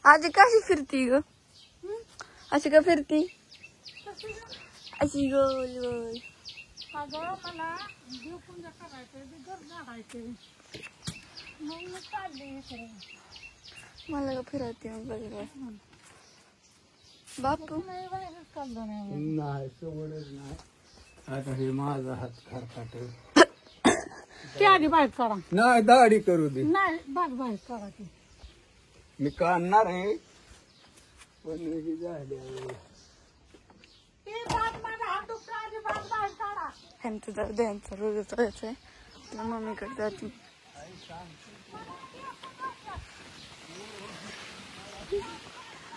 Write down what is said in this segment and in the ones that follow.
आजी कशी फिरती ग? अशी का फिरती? अशी गोल गोल. अगं मला देवपूजा करायचं घर झाडायचे मग मी चालले इकडे. मला का फिरवते मग बघ बापू. नाही बाहेरच चाललो नाही. नाही सवडच नाही. आता हे माझा हात खरकाट. ती आधी बाहेर करा. नाही दाढी करू दे. नाही बाहेर करा ती. मी काढणार आहे पण हे झाले. ह्यांचं जाऊ दे, ह्यांचं रोजच व्हायचंय. तुला मम्मीकडे जाते.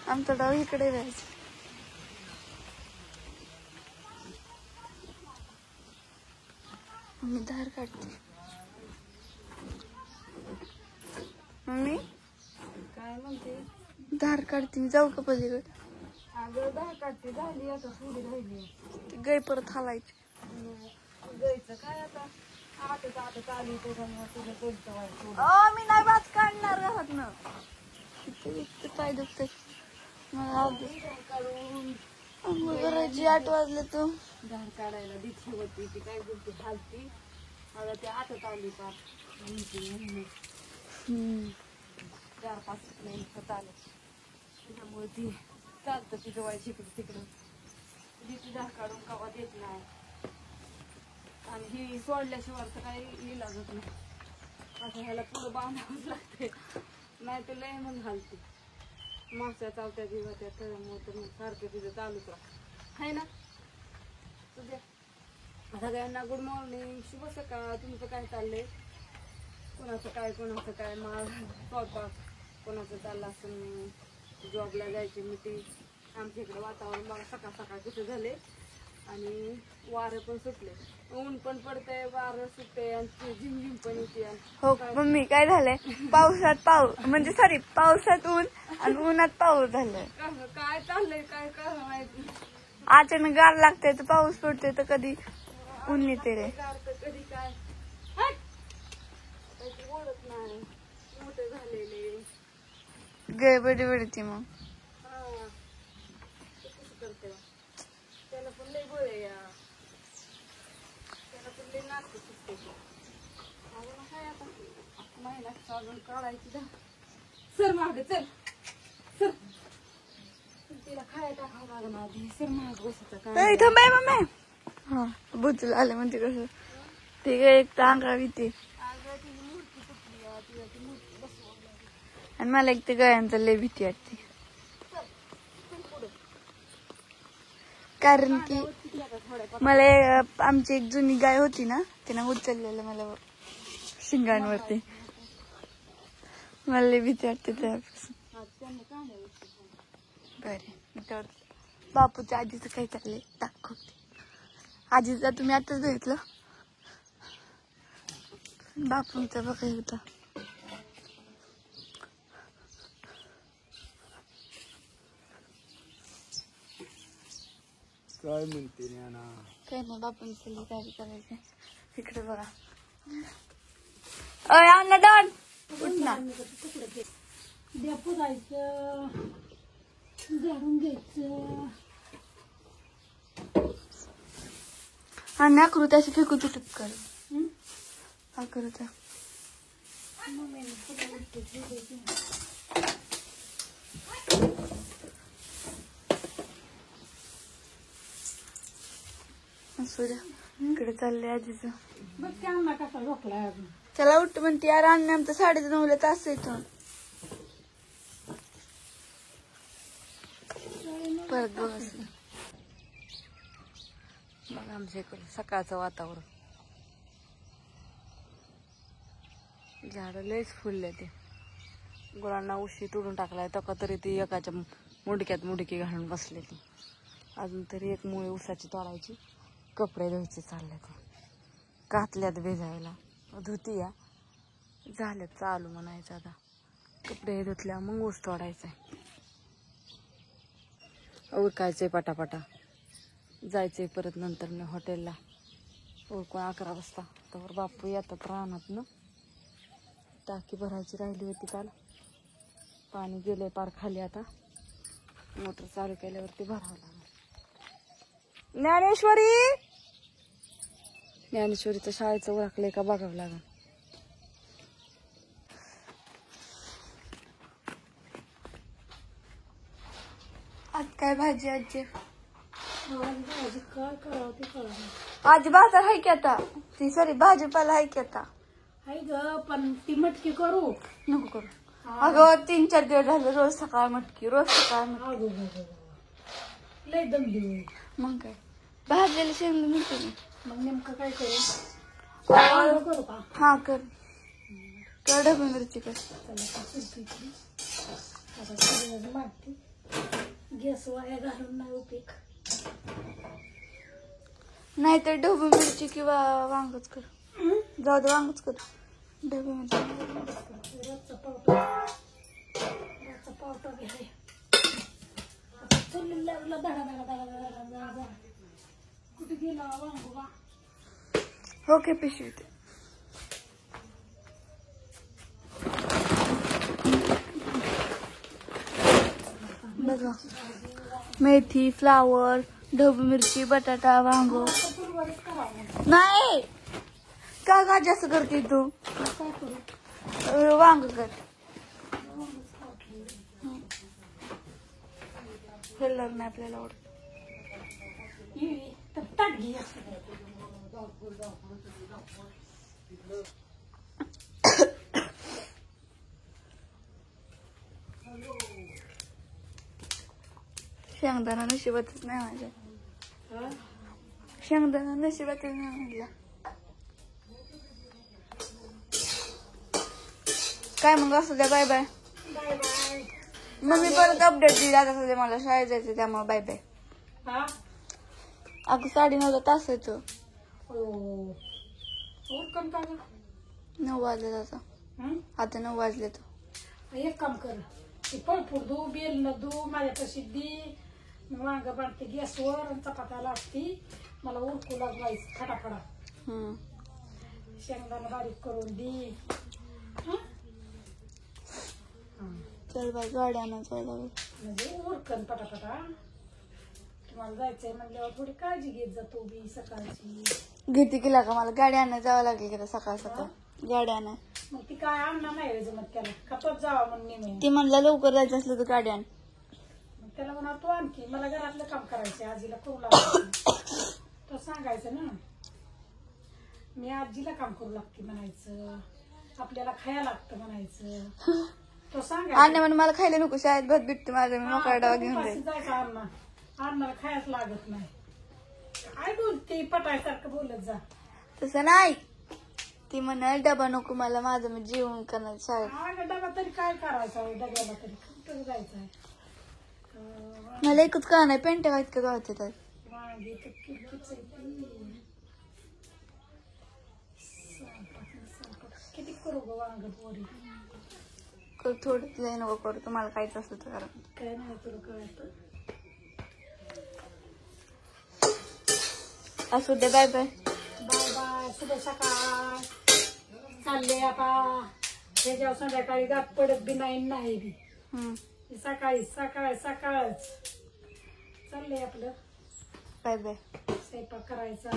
आमचा डाव इकडे राहायचं. मम्मी धार काढते. मम्मी काय म्हणते? धार काढते. मी जाऊ का पलीकडे? अगं धार काढते झाली आता थोडी राहिली. ती गाय परत हालायची. जायचं काय आता आटत आली तुझं कोणतं व्हायचं. मी नाही भात काढणार घरात ना. काय दुखते मला. आंघोळ करायची 8 वाजले. तू धार काढायला दिसली होती ती काय बोलते हालती. आता ती आटत आली पार 4-5 मिनिटं आले त्याच्यामुळे ती चालतं ती जवायची इकडे तिकडं. ती धार काढून कवा देत नाही आणि ही सोडल्याशिवाय तर काही इलाजच नाही. आता ह्याला पुढं बांधावंच लागते नाही तर लय मग घालते. मागच्या चावत्या दिवस त्याच्यामुळे तर मग सारखं तिथं चालूच राहत आहे ना. तुझ्या सगळ्यांना गुड मॉर्निंग, शुभ सकाळ. तुमचं काय चाललंय? कोणाचं काय माळ स्वयंपाक कोणाचं चाललं असं. जॉबला जायची मीटिंग. आमच्या इकडे वातावरण बघा सकाळ सकाळ कसं झाले आणि वारं पण सुटले. ऊन पण पडतंय, वारं सुटते आणि झिमझिम पण येते. हो मम्मी काय झालंय? पावसात म्हणजे सॉरी पावसात ऊन आणि उन्हात पाऊस झालाय. काय चाललंय काय माहिती. अचानक गार लागते तर पाऊस पडते तर कधी ऊन येते रे. कधी काय ओळख नाही. मोठे झालेले गाय बडी बडती मग. कसं करते त्याला पण लय गोळे या. त्याला पण लय नाचते सुटते. अजून काय आता महिन्यात अजून काढायची. सर मागे चल सर. तिला खायला टाकावं लागणार आधी. सर माग बसत काय थांबाय मम्मी. हा बुचल आले म्हणते कसं ते काय एक तर अंगावी ते. आणि मला एक ते गायांचं लय भीती वाटते. कारण की मला आमची एक जुनी गाय होती ना तिनं उचललेलं मला शिंगांवरती. मला लय भीती वाटते त्यापासून. बरे बापूच्या आजीचं काय चाललंय दाखवते. आजीचा तुम्ही आताच बघितलं. बापूंचा बघा होता. काय म्हणते ना काय नाही बापूंची तयारी करायची. इकडे बघा. अण्णा दण उठ ना. देपू जायचं झाडून घ्यायचं. अण्णा अकरूत अशी फेकू तुटत कर. अकरूचा असू द्या. इकडे चाललंय आजीचं. बघ त्यांना कसा झोपलाय अजून. चला उठ म्हणते यार. अण्णा आमचं 9:30 तास येतो. परत बघ बघा आमच्या इकडे सकाळचं वातावरण. झाडं लयच फुलले. ते गुरांना उशी तोडून टाकलाय तका तरी ती एकाच्या मुडक्यात मुडकी घालून बसले. ती अजून तरी एक मुळे उसाची तोडायची. कपडे धुवायचे चालले. ते घातल्यात भिजायला धुती या झाल्यात चालू म्हणायचं. आता कपडे धुतल्या मग ऊस तोडायचा. उरकायचंय पटापटा. जायचंय परत नंतर मी हॉटेलला. उरकून 11 वाजता तर बापू येतात राहणार ना. टाकी भरायची राहिली होती काल पाणी गेलंय पार खाली. आता मोटर चालू केल्यावरती भरावं लागेल. ज्ञानेश्वरीचं शाळेचं उरकलंय का बघावं लागेल. आज काय भाजी आजी? काय करावं ते कळलं. आजी बाजार आहे की आता, ती सॉरी भाजीपाला आहे की आता. हाय ग, पण ती मटकी करू नको करू अगं, 3-4 दिवस झाले रोज सकाळ मटकी, रोज सकाळ मटकी. लय दमली. मग काय भाजलेली शेंगदाणे मिळते मी. मग नेमकं काय करू? करू का? हा कर. ढबू मिरची कर. मागते गॅस वाया घालून नाही उपयोग. नाहीतर ढबू मिरची किंवा वांगच कर. जाऊ दे वांगच कर. ढबू मिरची रोजचा पावटा बी आहे. चुलीला लावला धडा धडा धडा धडा धडा धडा. कुठे गेला वांगोबा? ओके पिशवी ते. बघा मेथी, फ्लावर, ढबू मिरची, बटाटा, वांग. नाही का का जास्त करते तू? काय करू? वांग कर. हेल्लर नाही आपल्याला आवडत. तर ताट घे. शेंगदाणा नशिबातच नाही माझ्या. शेंगदाणा नशिबातच नाही म्हटलं. काय मग असू द्या. Bye bye. Bye bye. मग मी परत अपडेट दिली. आता सध्या मला शाळेत जायचं त्यामुळे बाय बाय. हा अगं 9:30 तास येतो. कम का 9 वाजले आता. आता 9 वाजले तो. एक काम कर, ते फळफूड धू, बेल न धू, माझ्यापाशी दे. मी वांग बांधते गॅसवर आणि चपात्या लागती. मला उरकू लागवायचं फटाफडा. शेंगदाणा बारीक करून दे. चल बाय. गाड्यानं जायला म्हणजे उरकन पटापटा. तुम्हाला जायचंय म्हणल्यावर थोडी काळजी घेत जा तू बी सकाळची. घेते केला का? मला गाडी आणायला जावं लागेल का सकाळ सकाळ? गाडी आणा. मग ती काय आणणार नाही जमत त्याला. खपत जावा म्हणून नेहमी. ती म्हणलं लवकर जायचं असलं तर गाडी आण. मग त्याला म्हणा तू आणखी मला घरातलं काम करायचं. आजीला करू लागतं तो सांगायचं ना. मी आजीला काम करू लागते म्हणायचं. आपल्याला खायला लागतं म्हणायचं. तो सांगायचं. आणणे म्हणून मला खायला नको. शाळेत भात भेटते माझं. मी मोकळा डावा घेऊन जाईल. जायचं अन्नाला खायच लागत नाही. काय बोलते पटायसारखं बोलत जा. तसं नाही. ती म्हणाल डबा नको मला, माझं मी जेवण करणार शाळेत. अगं डबा तरी काय करायचा? डब्याला तरी कुठं जायचंय? मला एकच का नाही. पेंट्या वाईट का गावात येतात. वांगी तर किती करू ग वांग पोरी? थोडं लय नको करू. तुम्हाला काहीच असलं तर करा. काय नाही तुला कळत. असू दे. Bye bye. Bye bye. शुभ सकाळ. चालले आता. त्याच्यावर संध्याकाळी गाठ पडत बी नाही बी. सकाळी सकाळच चाललंय आपलं. Bye bye. स्वयंपाक करायचा.